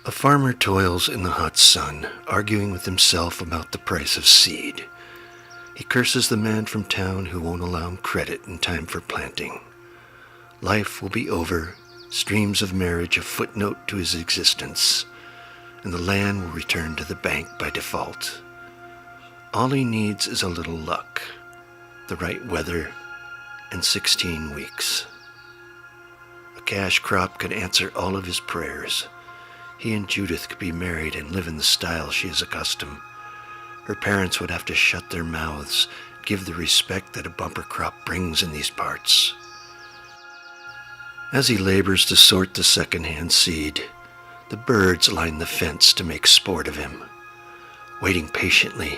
A farmer toils in the hot sun, arguing with himself about the price of seed. He curses the man from town who won't allow him credit in time for planting. Life will be over, streams of marriage a footnote to his existence, and the land will return to the bank by default. All he needs is a little luck, the right weather, and 16 weeks. A cash crop could answer all of his prayers. He and Judith could be married and live in the style she is accustomed. Her parents would have to shut their mouths, give the respect that a bumper crop brings in these parts. As he labors to sort the second-hand seed, the birds line the fence to make sport of him, waiting patiently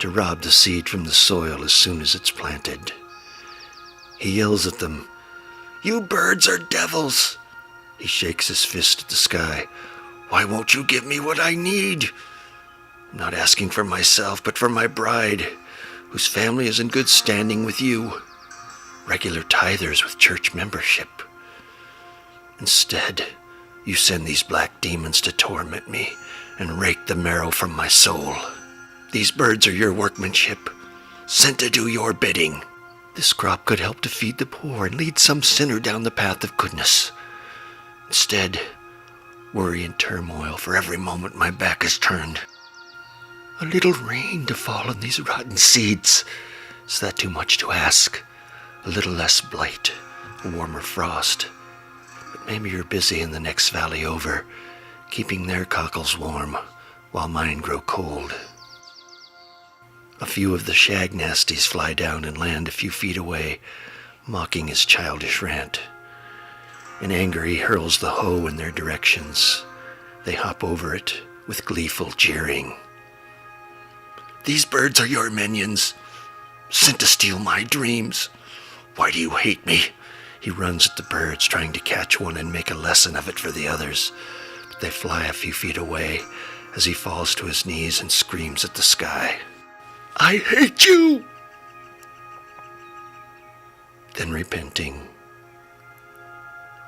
to rob the seed from the soil as soon as it's planted. He yells at them, "You birds are devils!" He shakes his fist at the sky. "Why won't you give me what I need? I'm not asking for myself, but for my bride, whose family is in good standing with you, regular tithers with church membership. Instead, you send these black demons to torment me and rake the marrow from my soul. These birds are your workmanship, sent to do your bidding. This crop could help to feed the poor and lead some sinner down the path of goodness. Instead, worry and turmoil for every moment my back is turned. A little rain to fall on these rotten seeds. Is that too much to ask? A little less blight, a warmer frost. But maybe you're busy in the next valley over, keeping their cockles warm while mine grow cold." A few of the shag nasties fly down and land a few feet away, mocking his childish rant. In anger, he hurls the hoe in their directions. They hop over it with gleeful jeering. "These birds are your minions, sent to steal my dreams. Why do you hate me?" He runs at the birds, trying to catch one and make a lesson of it for the others. But they fly a few feet away as he falls to his knees and screams at the sky, "I hate you!" Then repenting,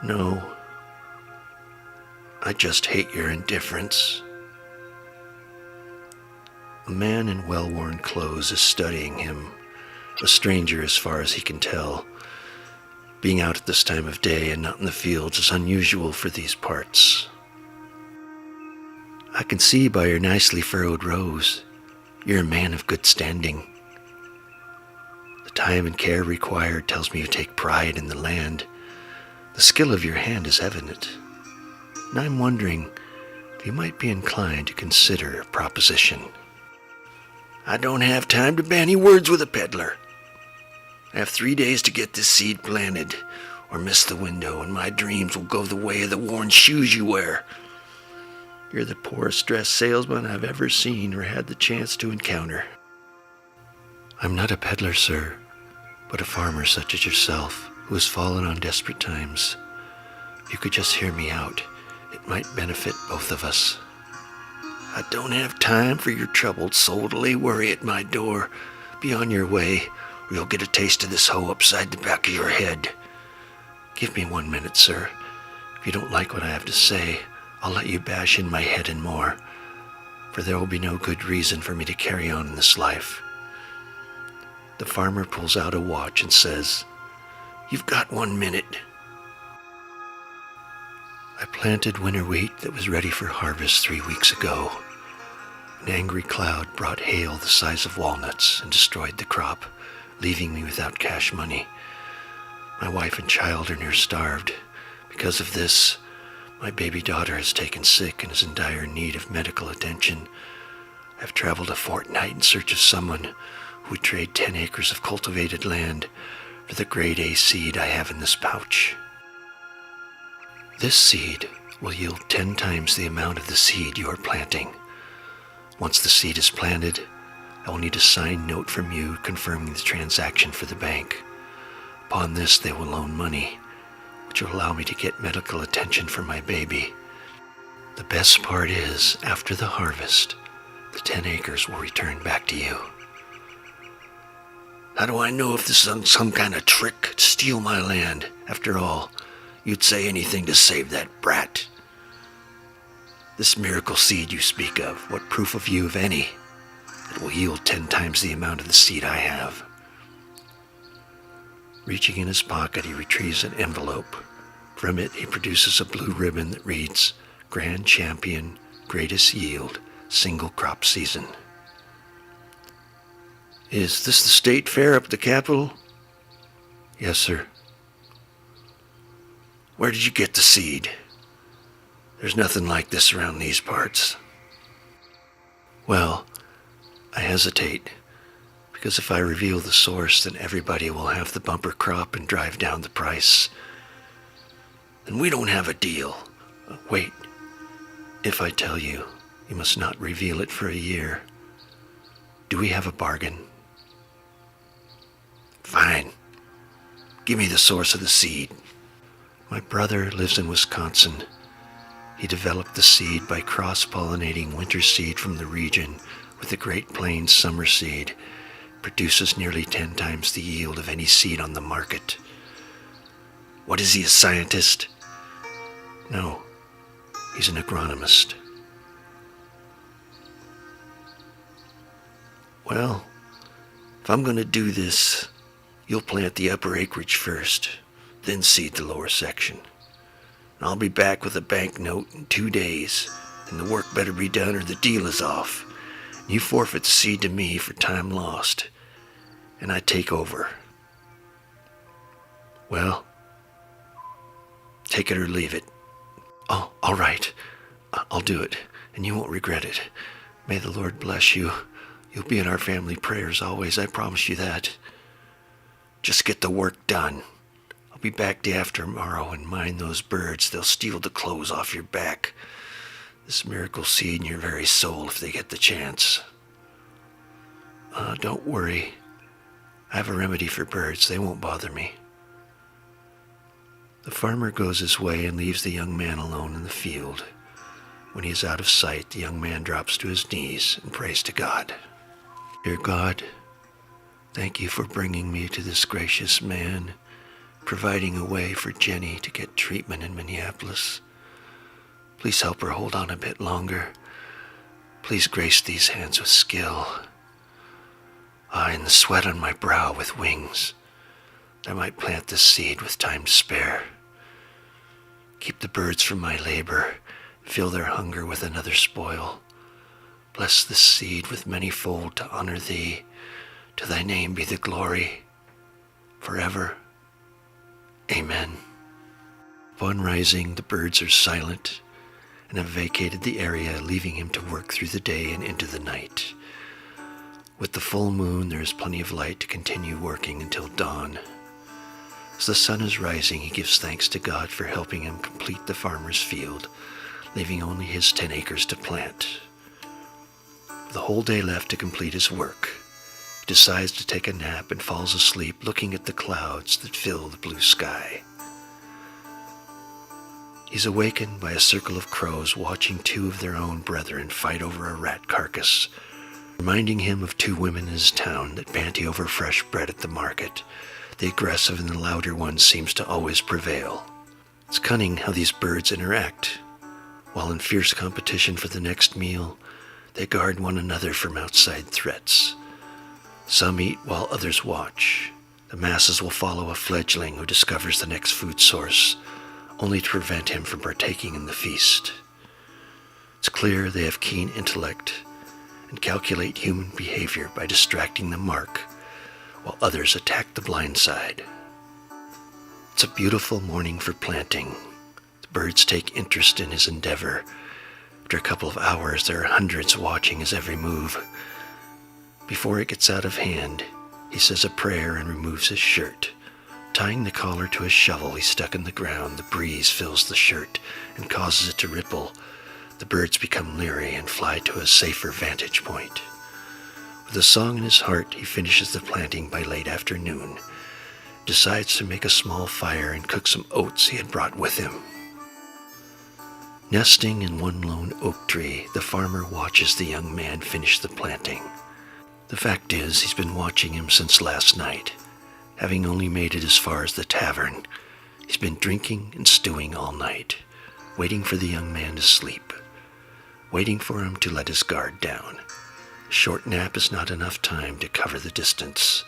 "No, I just hate your indifference." A man in well-worn clothes is studying him, a stranger as far as he can tell. Being out at this time of day and not in the fields is unusual for these parts. "I can see by your nicely furrowed rows, you're a man of good standing. The time and care required tells me you take pride in the land. The skill of your hand is evident, and I'm wondering if you might be inclined to consider a proposition." "I don't have time to bandy words with a peddler. I have 3 days to get this seed planted, or miss the window, and my dreams will go the way of the worn shoes you wear. You're the poorest dressed salesman I've ever seen or had the chance to encounter." "I'm not a peddler, sir, but a farmer such as yourself, who has fallen on desperate times. If you could just hear me out, it might benefit both of us." "I don't have time for your troubled soul to lay worry at my door. Be on your way, or you'll get a taste of this hoe upside the back of your head. Give me 1 minute, sir. If you don't like what I have to say, I'll let you bash in my head and more, for there will be no good reason for me to carry on in this life." The farmer pulls out a watch and says, "You've got 1 minute. I planted winter wheat that was ready for harvest 3 weeks ago. An angry cloud brought hail the size of walnuts and destroyed the crop, leaving me without cash money. My wife and child are near starved. Because of this, my baby daughter has taken sick and is in dire need of medical attention. I've traveled a fortnight in search of someone who would trade 10 acres of cultivated land for the grade A seed I have in this pouch. This seed will yield 10 times the amount of the seed you are planting. Once the seed is planted, I will need a signed note from you confirming the transaction for the bank. Upon this, they will loan money, which will allow me to get medical attention for my baby. The best part is, after the harvest, the 10 acres will return back to you." "How do I know if this is some kind of trick to steal my land? After all, you'd say anything to save that brat." This miracle seed you speak of, what proof have you of any? It will yield 10 times the amount of the seed I have. Reaching in his pocket, he retrieves an envelope. From it, he produces a blue ribbon that reads, Grand Champion, Greatest Yield, Single Crop Season. Is this the state fair up at the Capitol? Yes, sir. Where did you get the seed? There's nothing like this around these parts. Well, I hesitate, because if I reveal the source, then everybody will have the bumper crop and drive down the price. Then we don't have a deal. Wait, if I tell you, you must not reveal it for a year. Do we have a bargain? Fine. Give me the source of the seed. My brother lives in Wisconsin. He developed the seed by cross-pollinating winter seed from the region with the Great Plains summer seed. Produces nearly 10 times the yield of any seed on the market. What is he, a scientist? No, he's an agronomist. Well, if I'm going to do this, you'll plant the upper acreage first, then seed the lower section. And I'll be back with a banknote in 2 days, and the work better be done or the deal is off. You forfeit the seed to me for time lost, and I take over. Well, take it or leave it. Oh, all right. I'll do it, and you won't regret it. May the Lord bless you. You'll be in our family prayers always, I promise you that. Just get the work done. I'll be back day after tomorrow and mind those birds. They'll steal the clothes off your back. This miracle seed in your very soul if they get the chance. Don't worry. I have a remedy for birds. They won't bother me. The farmer goes his way and leaves the young man alone in the field. When he is out of sight, the young man drops to his knees and prays to God. Dear God, thank you for bringing me to this gracious man, providing a way for Jenny to get treatment in Minneapolis. Please help her hold on a bit longer. Please grace these hands with skill. And the sweat on my brow with wings. I might plant this seed with time to spare. Keep the birds from my labor, fill their hunger with another spoil. Bless this seed with manyfold to honor thee. To thy name be the glory, forever. Amen. Upon rising, the birds are silent and have vacated the area, leaving him to work through the day and into the night. With the full moon, there is plenty of light to continue working until dawn. As the sun is rising, he gives thanks to God for helping him complete the farmer's field, leaving only his 10 acres to plant. With the whole day left to complete his work, he decides to take a nap and falls asleep looking at the clouds that fill the blue sky. He's awakened by a circle of crows watching 2 of their own brethren fight over a rat carcass, reminding him of 2 women in his town that banty over fresh bread at the market. The aggressive and the louder one seems to always prevail. It's cunning how these birds interact. While in fierce competition for the next meal, they guard one another from outside threats. Some eat while others watch. The masses will follow a fledgling who discovers the next food source, only to prevent him from partaking in the feast. It's clear they have keen intellect and calculate human behavior by distracting the mark, while others attack the blind side. It's a beautiful morning for planting. The birds take interest in his endeavor. After a couple of hours, there are hundreds watching his every move. Before it gets out of hand, he says a prayer and removes his shirt. Tying the collar to a shovel he stuck in the ground, the breeze fills the shirt and causes it to ripple. The birds become leery and fly to a safer vantage point. With a song in his heart, he finishes the planting by late afternoon, decides to make a small fire and cook some oats he had brought with him. Nesting in one lone oak tree, the farmer watches the young man finish the planting. The fact is, he's been watching him since last night. Having only made it as far as the tavern, he's been drinking and stewing all night, waiting for the young man to sleep. waiting for him to let his guard down. A short nap is not enough time to cover the distance,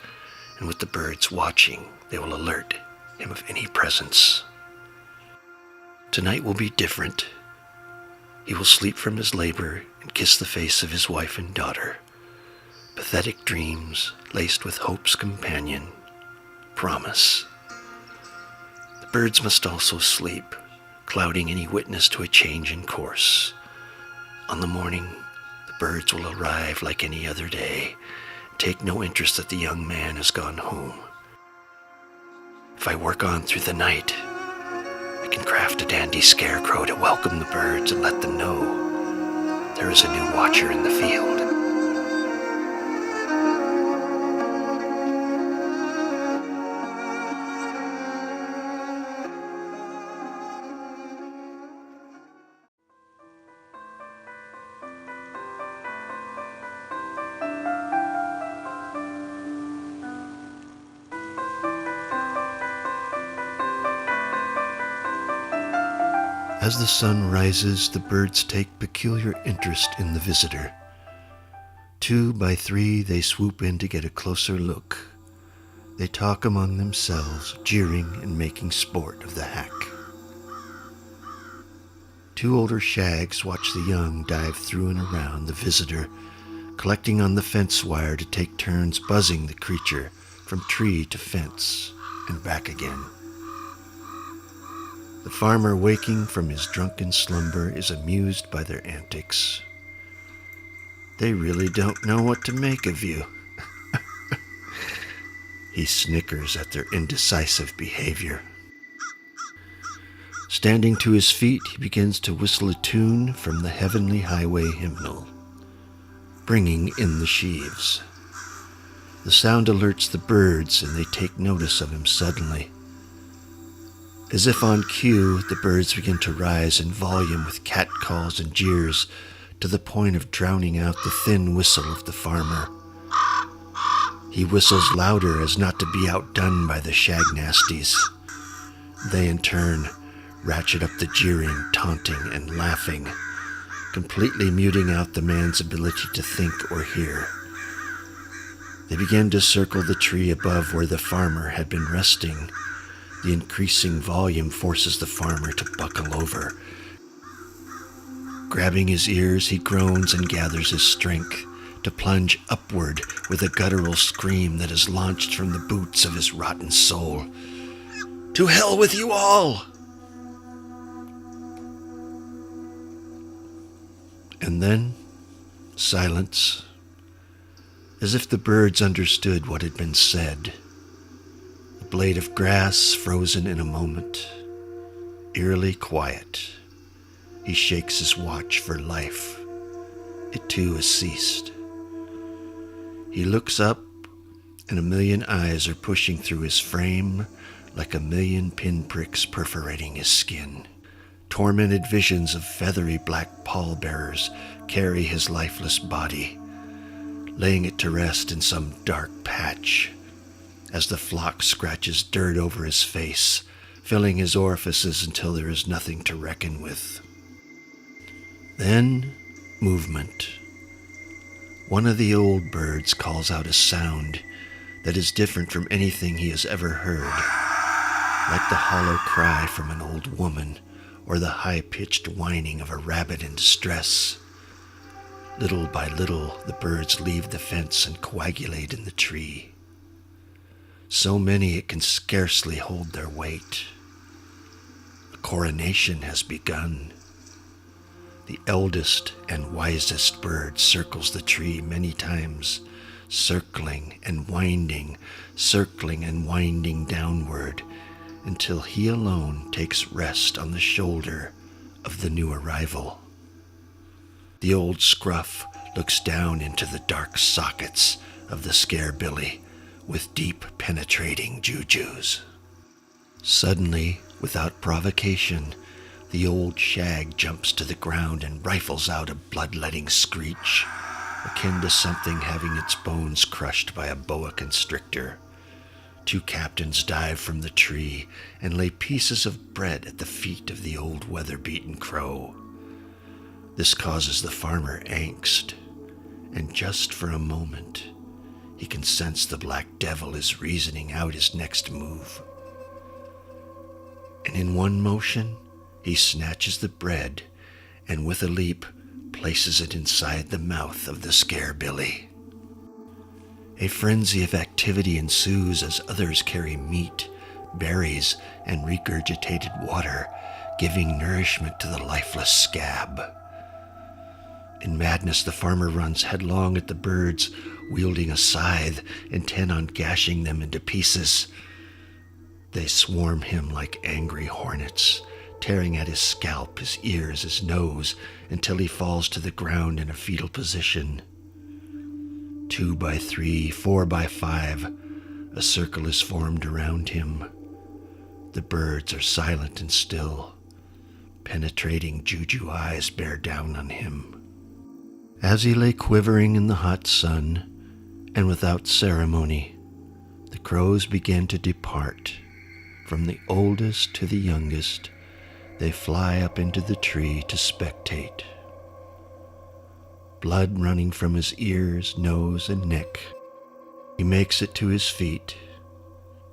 and with the birds watching, they will alert him of any presence. Tonight will be different. He will sleep from his labor and kiss the face of his wife and daughter. Pathetic dreams laced with hope's companion, promise. The birds must also sleep, clouding any witness to a change in course. On the morning, the birds will arrive like any other day, and take no interest that the young man has gone home. If I work on through the night, I can craft a dandy scarecrow to welcome the birds and let them know there is a new watcher in the field. As the sun rises, the birds take peculiar interest in the visitor. 2 by 3, they swoop in to get a closer look. They talk among themselves, jeering and making sport of the hack. 2 older shags watch the young dive through and around the visitor, collecting on the fence wire to take turns buzzing the creature from tree to fence and back again. The farmer, waking from his drunken slumber, is amused by their antics. They really don't know what to make of you. He snickers at their indecisive behavior. Standing to his feet, he begins to whistle a tune from the Heavenly Highway hymnal, bringing in the sheaves. The sound alerts the birds, and they take notice of him suddenly. As if on cue, the birds begin to rise in volume with catcalls and jeers, to the point of drowning out the thin whistle of the farmer. He whistles louder as not to be outdone by the shagnasties. They in turn ratchet up the jeering, taunting, and laughing, completely muting out the man's ability to think or hear. They begin to circle the tree above where the farmer had been resting. The increasing volume forces the farmer to buckle over. Grabbing his ears, he groans and gathers his strength to plunge upward with a guttural scream that is launched from the boots of his rotten soul. To hell with you all! And then, silence, as if the birds understood what had been said. A blade of grass frozen in a moment, eerily quiet. He shakes his watch for life. It too has ceased. He looks up, and a million eyes are pushing through his frame like a million pinpricks perforating his skin. Tormented visions of feathery black pallbearers carry his lifeless body, laying it to rest in some dark patch, as the flock scratches dirt over his face, filling his orifices until there is nothing to reckon with. Then, movement. One of the old birds calls out a sound that is different from anything he has ever heard, like the hollow cry from an old woman or the high-pitched whining of a rabbit in distress. Little by little, the birds leave the fence and coagulate in the tree. So many it can scarcely hold their weight. The coronation has begun. The eldest and wisest bird circles the tree many times, circling and winding downward, until he alone takes rest on the shoulder of the new arrival. The old scruff looks down into the dark sockets of the scarebilly with deep penetrating jujus. Suddenly, without provocation, the old shag jumps to the ground and rifles out a bloodletting screech, akin to something having its bones crushed by a boa constrictor. 2 captains dive from the tree and lay pieces of bread at the feet of the old weather-beaten crow. This causes the farmer angst, and just for a moment, he can sense the black devil is reasoning out his next move. And in one motion, he snatches the bread and with a leap places it inside the mouth of the scarebilly. A frenzy of activity ensues as others carry meat, berries, and regurgitated water, giving nourishment to the lifeless scab. In madness, the farmer runs headlong at the birds, wielding a scythe, intent on gashing them into pieces. They swarm him like angry hornets, tearing at his scalp, his ears, his nose, until he falls to the ground in a fetal position. 2 by 3, 4 by 5, a circle is formed around him. The birds are silent and still. Penetrating juju eyes bear down on him. As he lay quivering in the hot sun, and without ceremony, the crows began to depart. From the oldest to the youngest, they fly up into the tree to spectate. Blood running from his ears, nose, and neck, he makes it to his feet,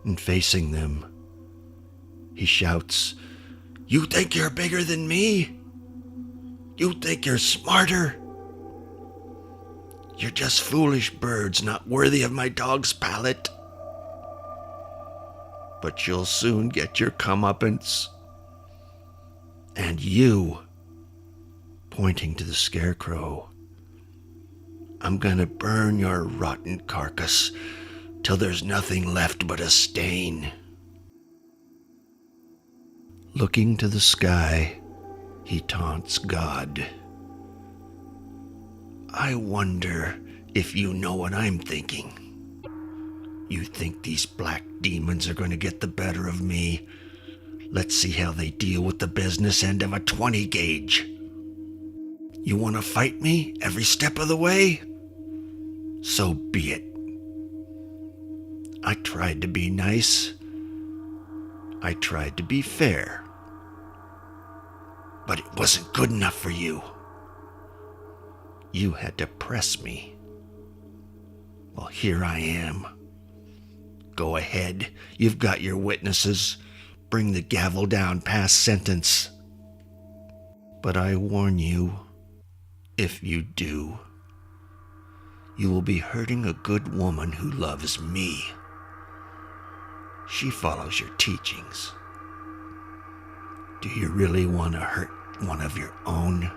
and facing them, he shouts, "You think you're bigger than me? You think you're smarter? You're just foolish birds not worthy of my dog's palate. But you'll soon get your comeuppance. And you," pointing to the scarecrow, "I'm gonna burn your rotten carcass till there's nothing left but a stain." Looking to the sky, he taunts God. "I wonder if you know what I'm thinking. You think these black demons are going to get the better of me? Let's see how they deal with the business end of a 20 gauge. You want to fight me every step of the way? So be it. I tried to be nice. I tried to be fair. But it wasn't good enough for you. You had to press me. Well, here I am. Go ahead. You've got your witnesses. Bring the gavel down past sentence. But I warn you, if you do, you will be hurting a good woman who loves me. She follows your teachings. Do you really want to hurt one of your own?"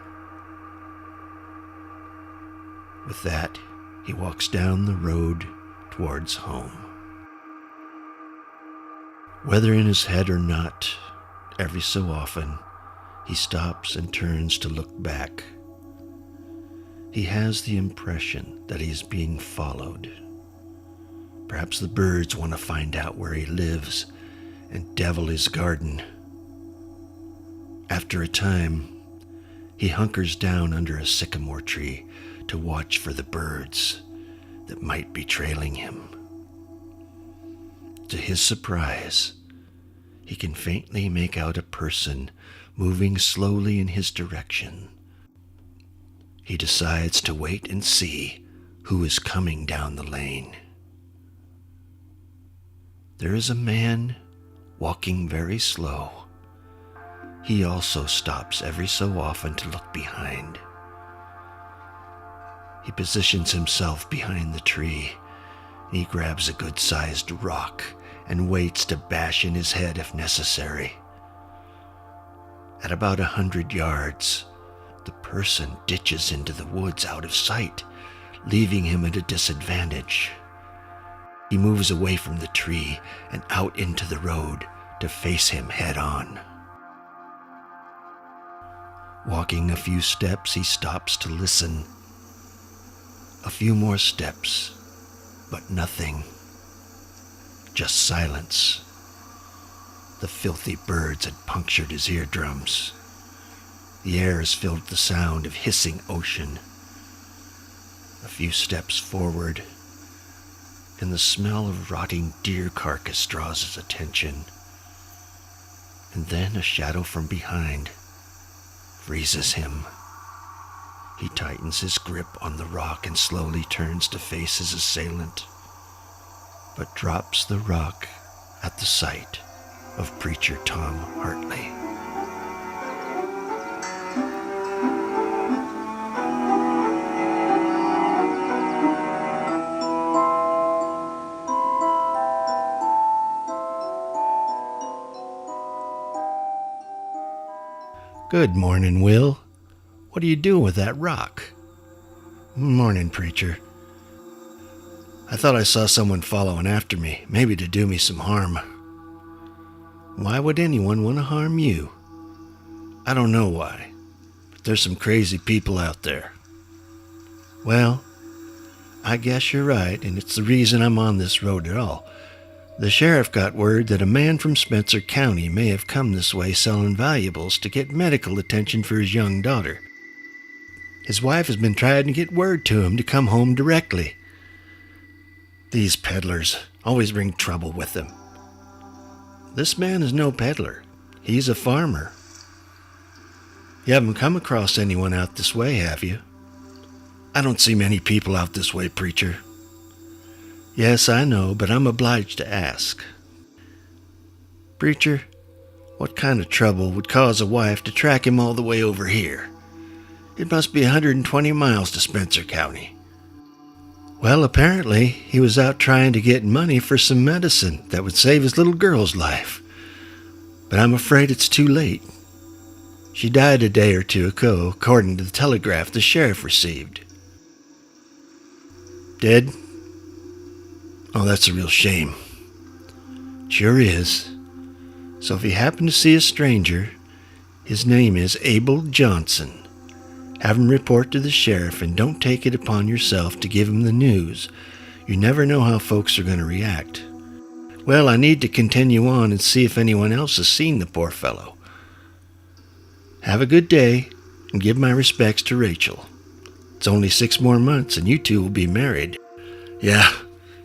With that, he walks down the road towards home. Whether in his head or not, every so often, he stops and turns to look back. He has the impression that he is being followed. Perhaps the birds want to find out where he lives and devil his garden. After a time, he hunkers down under a sycamore tree to watch for the birds that might be trailing him. To his surprise, he can faintly make out a person moving slowly in his direction. He decides to wait and see who is coming down the lane. There is a man walking very slow. He also stops every so often to look behind. He positions himself behind the tree. He grabs a good-sized rock and waits to bash in his head if necessary. At about 100 yards, the person ditches into the woods out of sight, leaving him at a disadvantage. He moves away from the tree and out into the road to face him head on. Walking a few steps, he stops to listen. A few more steps, but nothing. Just silence. The filthy birds had punctured his eardrums. The air is filled with the sound of hissing ocean. A few steps forward, and the smell of rotting deer carcass draws his attention. And then a shadow from behind freezes him. He tightens his grip on the rock and slowly turns to face his assailant, but drops the rock at the sight of Preacher Tom Hartley. Good morning, Will. What are you doing with that rock? Morning, Preacher. I thought I saw someone following after me, maybe to do me some harm. Why would anyone want to harm you? I don't know why, but there's some crazy people out there. Well, I guess you're right, and it's the reason I'm on this road at all. The sheriff got word that a man from Spencer County may have come this way selling valuables to get medical attention for his young daughter. His wife has been trying to get word to him to come home directly. These peddlers always bring trouble with them. This man is no peddler. He's a farmer. You haven't come across anyone out this way, have you? I don't see many people out this way, Preacher. Yes, I know, but I'm obliged to ask. Preacher, what kind of trouble would cause a wife to track him all the way over here? It must be 120 miles to Spencer County. Well, apparently, he was out trying to get money for some medicine that would save his little girl's life. But I'm afraid it's too late. She died a day or two ago, according to the telegraph the sheriff received. Dead? Oh, that's a real shame. Sure is. So if you happen to see a stranger, his name is Abel Johnson. Have him report to the sheriff and don't take it upon yourself to give him the news. You never know how folks are going to react. Well, I need to continue on and see if anyone else has seen the poor fellow. Have a good day and give my respects to Rachel. It's only 6 more months and you two will be married. Yeah.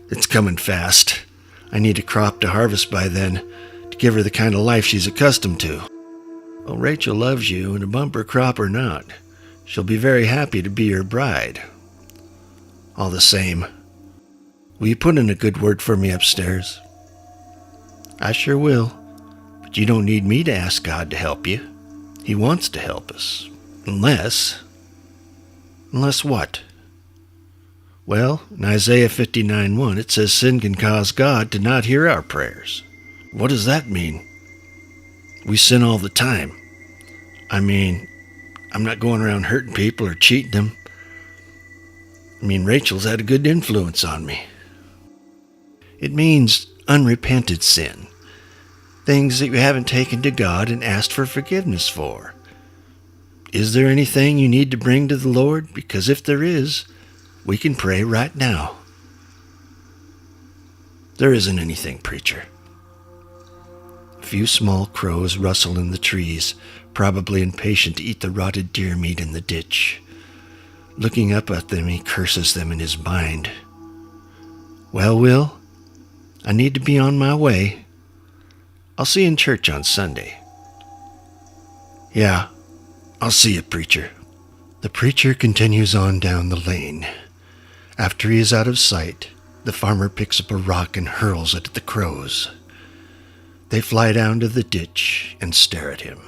It's coming fast. I need a crop to harvest by then to give her the kind of life she's accustomed to. Well, Rachel loves you, and a bumper crop or not, she'll be very happy to be your bride. All the same, will you put in a good word for me upstairs? I sure will, but you don't need me to ask God to help you. He wants to help us. Unless what? Well, in Isaiah 59:1, it says sin can cause God to not hear our prayers. What does that mean? We sin all the time. I mean, I'm not going around hurting people or cheating them. I mean, Rachel's had a good influence on me. It means unrepented sin. Things that you haven't taken to God and asked for forgiveness for. Is there anything you need to bring to the Lord? Because if there is, we can pray right now. There isn't anything, Preacher. A few small crows rustle in the trees, probably impatient to eat the rotted deer meat in the ditch. Looking up at them, he curses them in his mind. Well, Will, I need to be on my way. I'll see you in church on Sunday. Yeah, I'll see you, Preacher. The preacher continues on down the lane. After he is out of sight, the farmer picks up a rock and hurls it at the crows. They fly down to the ditch and stare at him.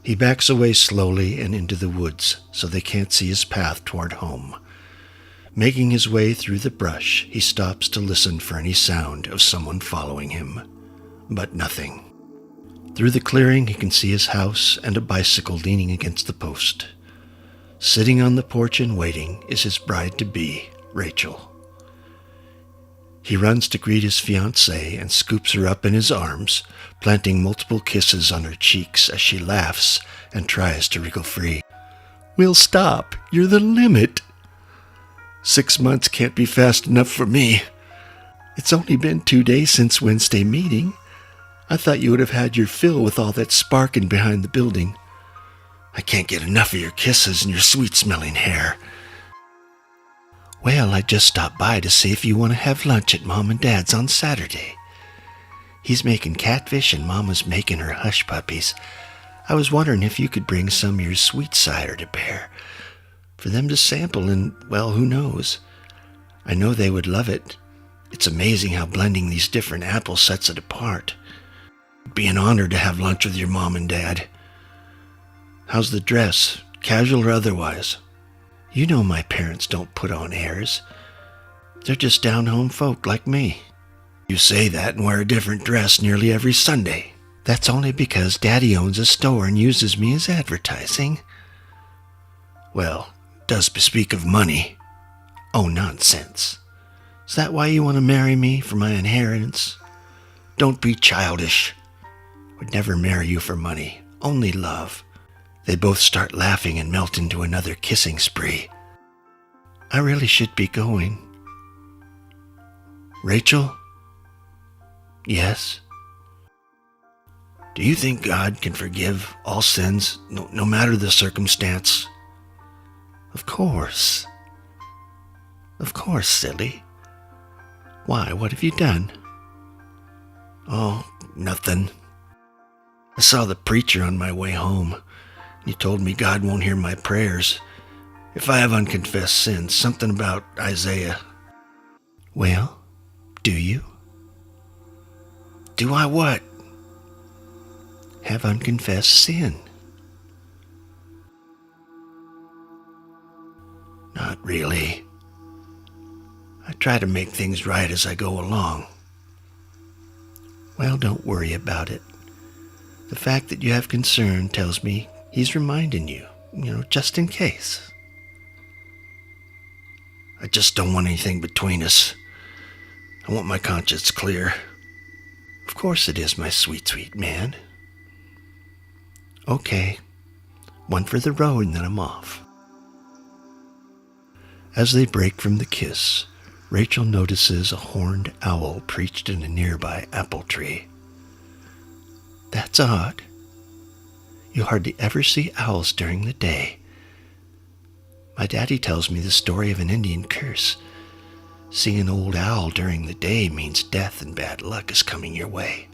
He backs away slowly and into the woods so they can't see his path toward home. Making his way through the brush, he stops to listen for any sound of someone following him. But nothing. Through the clearing, he can see his house and a bicycle leaning against the post. Sitting on the porch and waiting is his bride-to-be, Rachel. He runs to greet his fiancée and scoops her up in his arms, planting multiple kisses on her cheeks as she laughs and tries to wriggle free. Will, stop. You're the limit. 6 months can't be fast enough for me. It's only been 2 days since Wednesday meeting. I thought you would have had your fill with all that sparking behind the building. I can't get enough of your kisses and your sweet-smelling hair. Well, I just stopped by to see if you want to have lunch at Mom and Dad's on Saturday. He's making catfish and Mama's making her hush puppies. I was wondering if you could bring some of your sweet cider to bear for them to sample and, well, who knows? I know they would love it. It's amazing how blending these different apples sets it apart. It'd be an honor to have lunch with your mom and dad. How's the dress, casual or otherwise? You know my parents don't put on airs. They're just down-home folk like me. You say that and wear a different dress nearly every Sunday. That's only because Daddy owns a store and uses me as advertising. Well, it does bespeak of money. Oh, nonsense. Is that why you want to marry me, for my inheritance? Don't be childish. Would never marry you for money, only love. They both start laughing and melt into another kissing spree. I really should be going. Rachel? Yes? Do you think God can forgive all sins, no matter the circumstance? Of course. Of course, silly. Why, what have you done? Oh, nothing. I saw the preacher on my way home. He told me God won't hear my prayers if I have unconfessed sins, something about Isaiah. Well, do you? Do I what? Have unconfessed sin. Not really. I try to make things right as I go along. Well, don't worry about it. The fact that you have concern tells me he's reminding you, just in case. I just don't want anything between us. I want my conscience clear. Of course it is, my sweet, sweet man. Okay, one for the road and then I'm off. As they break from the kiss, Rachel notices a horned owl perched in a nearby apple tree. That's odd. You hardly ever see owls during the day. My daddy tells me the story of an Indian curse. Seeing an old owl during the day means death and bad luck is coming your way.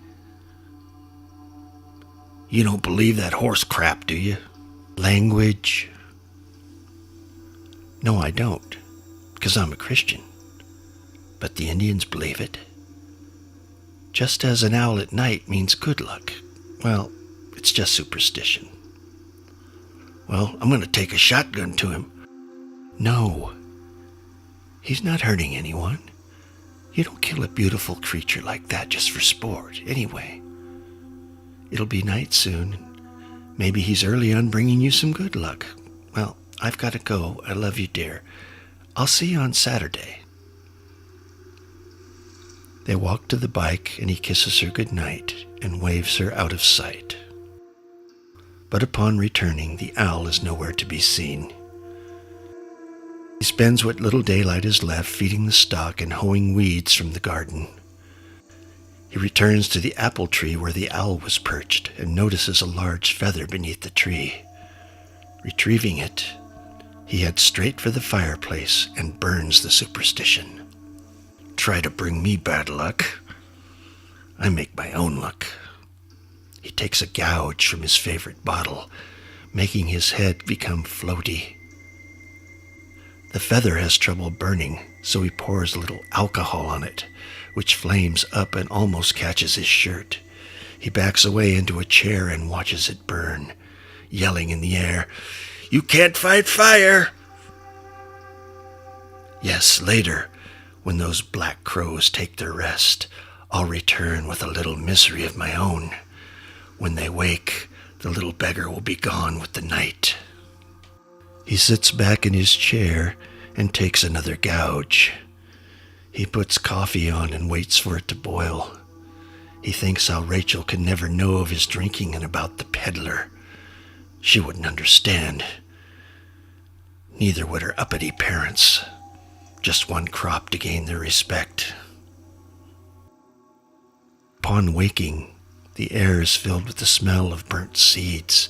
You don't believe that horse crap, do you? Language? No, I don't, because I'm a Christian. But the Indians believe it. Just as an owl at night means good luck. Well, it's just superstition. Well, I'm going to take a shotgun to him. No. He's not hurting anyone. You don't kill a beautiful creature like that just for sport, anyway. It'll be night soon. Maybe he's early on bringing you some good luck. Well, I've got to go. I love you, dear. I'll see you on Saturday. They walk to the bike and he kisses her good night and waves her out of sight. But upon returning, the owl is nowhere to be seen. He spends what little daylight is left feeding the stock and hoeing weeds from the garden. He returns to the apple tree where the owl was perched and notices a large feather beneath the tree. Retrieving it, he heads straight for the fireplace and burns the superstition. Try to bring me bad luck. I make my own luck. He takes a gouge from his favorite bottle, making his head become floaty. The feather has trouble burning, so he pours a little alcohol on it, which flames up and almost catches his shirt. He backs away into a chair and watches it burn, yelling in the air, "You can't fight fire!" Yes, later, when those black crows take their rest, I'll return with a little misery of my own. When they wake, the little beggar will be gone with the night. He sits back in his chair and takes another gouge. He puts coffee on and waits for it to boil. He thinks how Rachel could never know of his drinking and about the peddler. She wouldn't understand. Neither would her uppity parents. Just one crop to gain their respect. Upon waking, the air is filled with the smell of burnt seeds,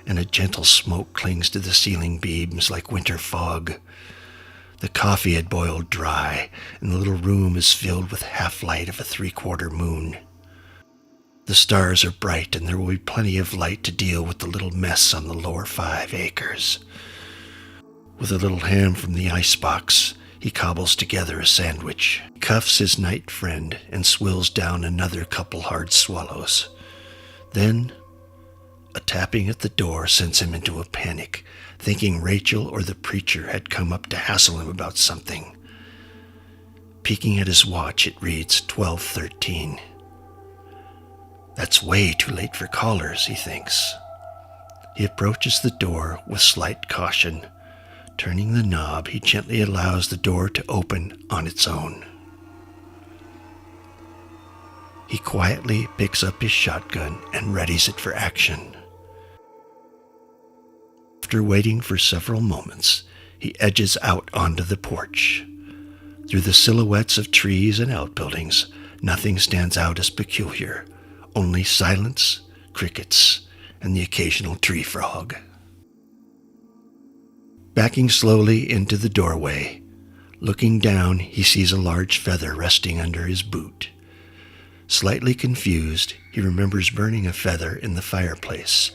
and a gentle smoke clings to the ceiling beams like winter fog. The coffee had boiled dry, and the little room is filled with half-light of a 3/4 moon. The The stars are bright, and there will be plenty of light to deal with the little mess on the lower 5 acres. With a little ham from the icebox, he cobbles together a sandwich, cuffs his night friend, and swills down another couple hard swallows. Then, a tapping at the door sends him into a panic, thinking Rachel or the preacher had come up to hassle him about something. Peeking at his watch, it reads 12:13. That's way too late for callers, he thinks. He approaches the door with slight caution. Turning the knob, he gently allows the door to open on its own. He quietly picks up his shotgun and readies it for action. After waiting for several moments, he edges out onto the porch. Through the silhouettes of trees and outbuildings, nothing stands out as peculiar, only silence, crickets, and the occasional tree frog. Backing slowly into the doorway, looking down, he sees a large feather resting under his boot. Slightly confused, he remembers burning a feather in the fireplace,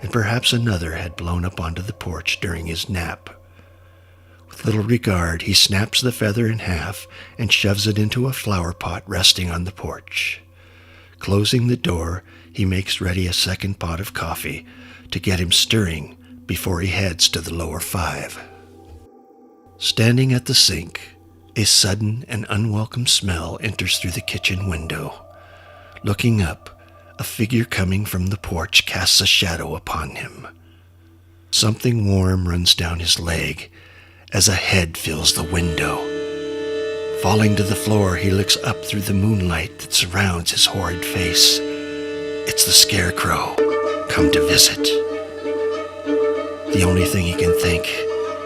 and perhaps another had blown up onto the porch during his nap. With little regard, he snaps the feather in half and shoves it into a flower pot resting on the porch. Closing the door, he makes ready a second pot of coffee to get him stirring before he heads to the lower 5. Standing at the sink, a sudden and unwelcome smell enters through the kitchen window. Looking up, a figure coming from the porch casts a shadow upon him. Something warm runs down his leg as a head fills the window. Falling to the floor, he looks up through the moonlight that surrounds his horrid face. It's the Scarecrow, come to visit. The only thing he can think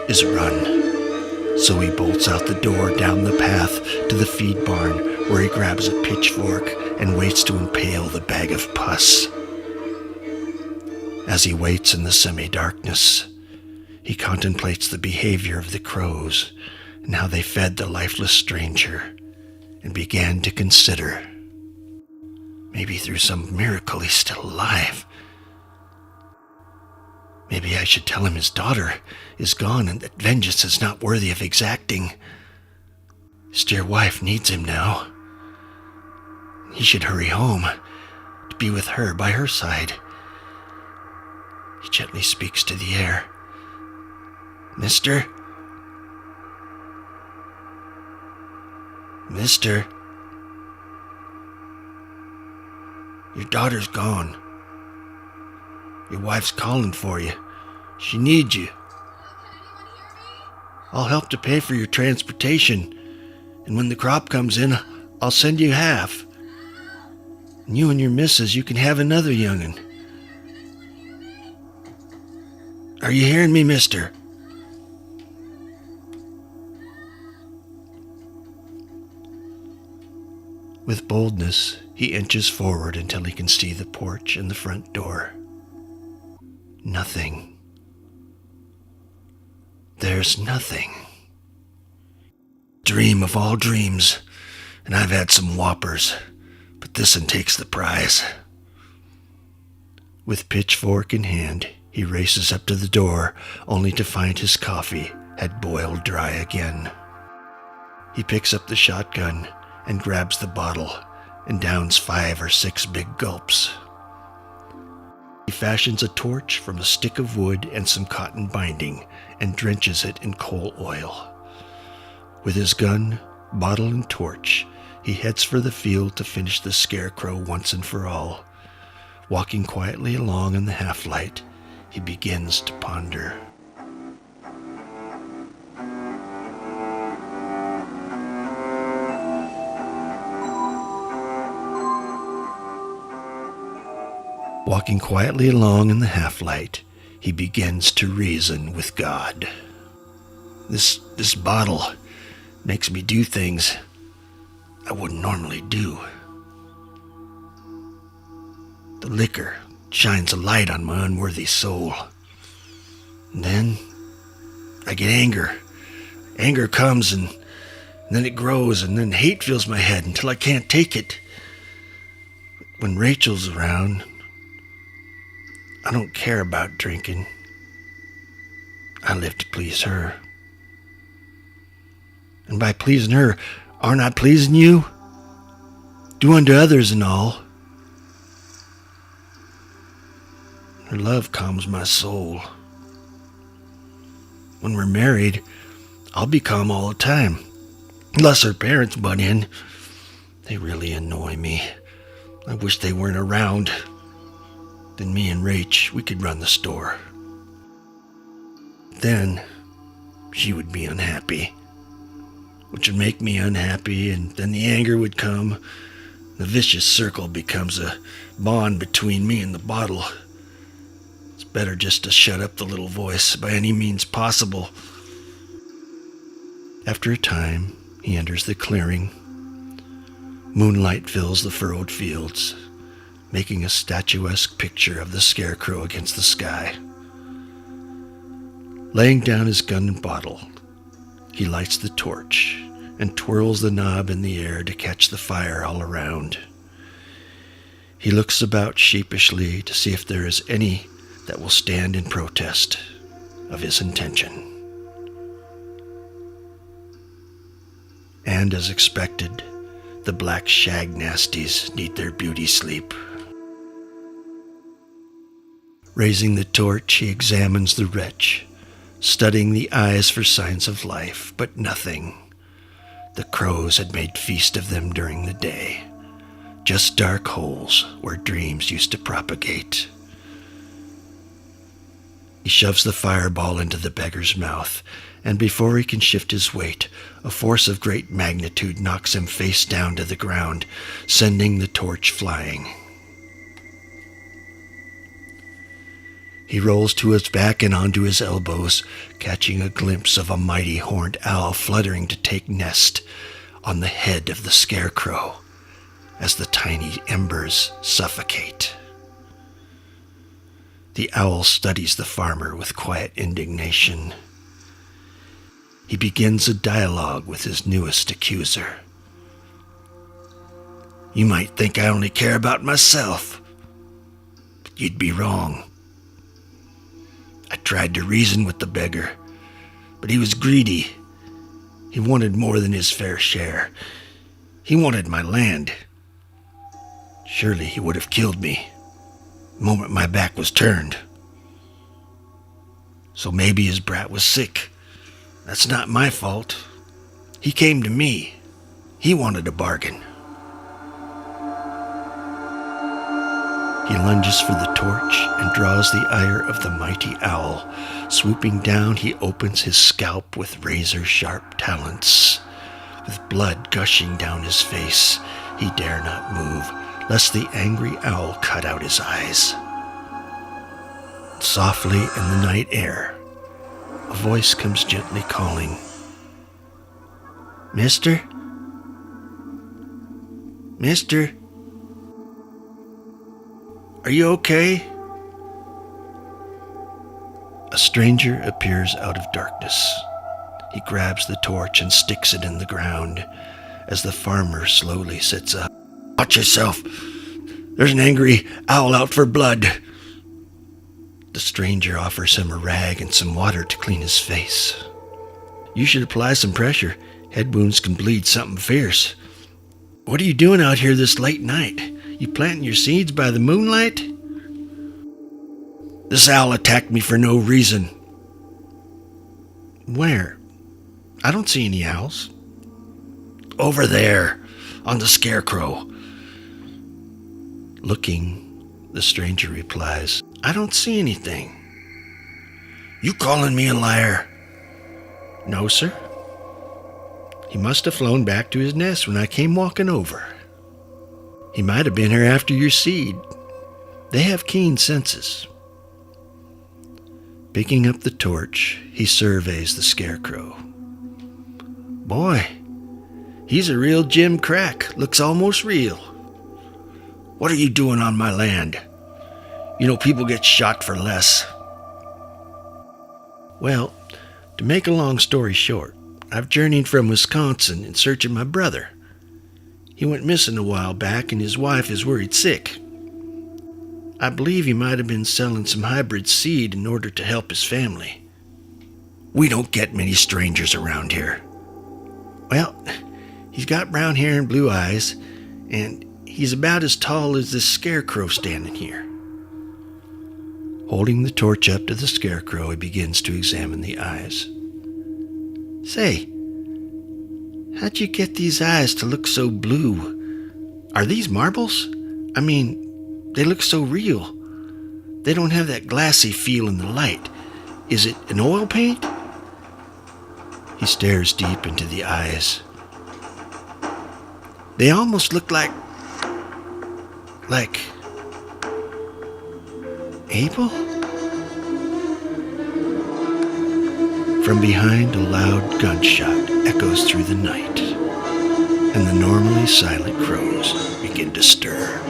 is run. So he bolts out the door down the path to the feed barn, where he grabs a pitchfork and waits to impale the bag of pus. As he waits in the semi-darkness, he contemplates the behavior of the crows and how they fed the lifeless stranger, and began to consider, maybe through some miracle he's still alive. Maybe I should tell him his daughter is gone and that vengeance is not worthy of exacting. His dear wife needs him now. He should hurry home to be with her by her side. He gently speaks to the air. Mister? Mister? Your daughter's gone. Your wife's calling for you. She needs you. I'll help to pay for your transportation, and when the crop comes in, I'll send you half. And you and your missus, you can have another young'un. Are you hearing me, mister? With boldness, he inches forward until he can see the porch and the front door. Nothing. There's nothing. Dream of all dreams, and I've had some whoppers, but this one takes the prize. With pitchfork in hand, he races up to the door, only to find his coffee had boiled dry again. He picks up the shotgun and grabs the bottle and downs 5 or 6 big gulps. He fashions a torch from a stick of wood and some cotton binding and drenches it in coal oil. With his gun, bottle, and torch, he heads for the field to finish the Scarecrow once and for all. Walking quietly along in the half-light, he begins to ponder. Walking quietly along in the half-light, he begins to reason with God. This bottle makes me do things I wouldn't normally do. The liquor shines a light on my unworthy soul. And then I get anger. Anger comes and then it grows, and then hate fills my head until I can't take it. When Rachel's around, I don't care about drinking. I live to please her. And by pleasing her, aren't I pleasing you? Do unto others and all. Her love calms my soul. When we're married, I'll be calm all the time. Unless her parents butt in. They really annoy me. I wish they weren't around. Then me and Rach, we could run the store. Then she would be unhappy, which would make me unhappy, and then the anger would come. The vicious circle becomes a bond between me and the bottle. It's better just to shut up the little voice by any means possible. After a time, he enters the clearing. Moonlight fills the furrowed fields, making a statuesque picture of the scarecrow against the sky. Laying down his gun and bottle, he lights the torch and twirls the knob in the air to catch the fire all around. He looks about sheepishly to see if there is any that will stand in protest of his intention. And as expected, the black shag nasties need their beauty sleep. Raising the torch, he examines the wretch, studying the eyes for signs of life, but nothing. The crows had made feast of them during the day, just dark holes where dreams used to propagate. He shoves the fireball into the beggar's mouth, and before he can shift his weight, a force of great magnitude knocks him face down to the ground, sending the torch flying. He rolls to his back and onto his elbows, catching a glimpse of a mighty horned owl fluttering to take nest on the head of the scarecrow as the tiny embers suffocate. The owl studies the farmer with quiet indignation. He begins a dialogue with his newest accuser. You might think I only care about myself, but you'd be wrong. I tried to reason with the beggar, but he was greedy. He wanted more than his fair share. He wanted my land. Surely he would have killed me the moment my back was turned. So maybe his brat was sick. That's not my fault. He came to me. He wanted a bargain. He lunges for the torch and draws the ire of the mighty owl. Swooping down, he opens his scalp with razor-sharp talons. With blood gushing down his face, he dare not move, lest the angry owl cut out his eyes. Softly in the night air, a voice comes gently calling, Mister? Mister? Are you okay? A stranger appears out of darkness. He grabs the torch and sticks it in the ground as the farmer slowly sits up. Watch yourself. There's an angry owl out for blood. The stranger offers him a rag and some water to clean his face. You should apply some pressure. Head wounds can bleed something fierce. What are you doing out here this late night? You planting your seeds by the moonlight? This owl attacked me for no reason. Where? I don't see any owls. Over there, on the scarecrow. Looking, the stranger replies, I don't see anything. You calling me a liar? No, sir. He must have flown back to his nest when I came walking over. He might have been here after your seed. They have keen senses. Picking up the torch, he surveys the scarecrow. Boy, he's a real Jim Crack. Looks almost real. What are you doing on my land? You know, people get shot for less. Well, to make a long story short, I've journeyed from Wisconsin in search of my brother. He went missing a while back and his wife is worried sick. I believe he might have been selling some hybrid seed in order to help his family. We don't get many strangers around here. Well, he's got brown hair and blue eyes, and he's about as tall as this scarecrow standing here. Holding the torch up to the scarecrow, he begins to examine the eyes. Say, how'd you get these eyes to look so blue? Are these marbles? I mean, they look so real. They don't have that glassy feel in the light. Is it an oil paint? He stares deep into the eyes. They almost look like Abel? From behind, a loud gunshot echoes through the night, and the normally silent crows begin to stir.